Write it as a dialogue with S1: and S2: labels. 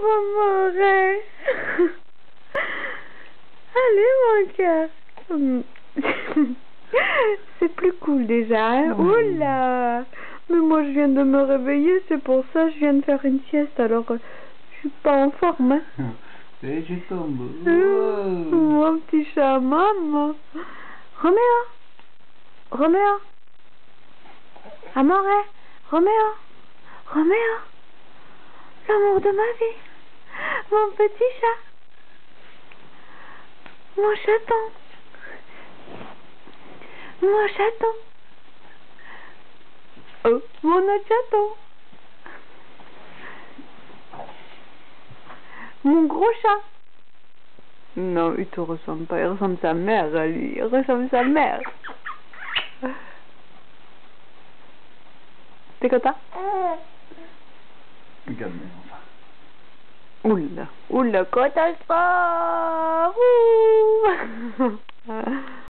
S1: Maman. Allez, mon cœur. C'est plus cool déjà, hein? Oula! Mais moi, je viens de me réveiller, c'est pour ça que je viens de faire une sieste, alors je suis pas en forme, hein?
S2: Et tu tombes.
S1: Mon petit chat, maman. Roméo! Roméo! Amore! Roméo! Roméo! L'amour de ma vie! Mon petit chat! Mon chaton! Mon chaton! Oh, mon autre chaton! Mon gros chat! Non, il te ressemble pas, il ressemble à sa mère, lui. Il ressemble à sa mère. T'es content?
S2: Regarde mes enfants.
S1: Oula, oula, catastrophe! Ouh.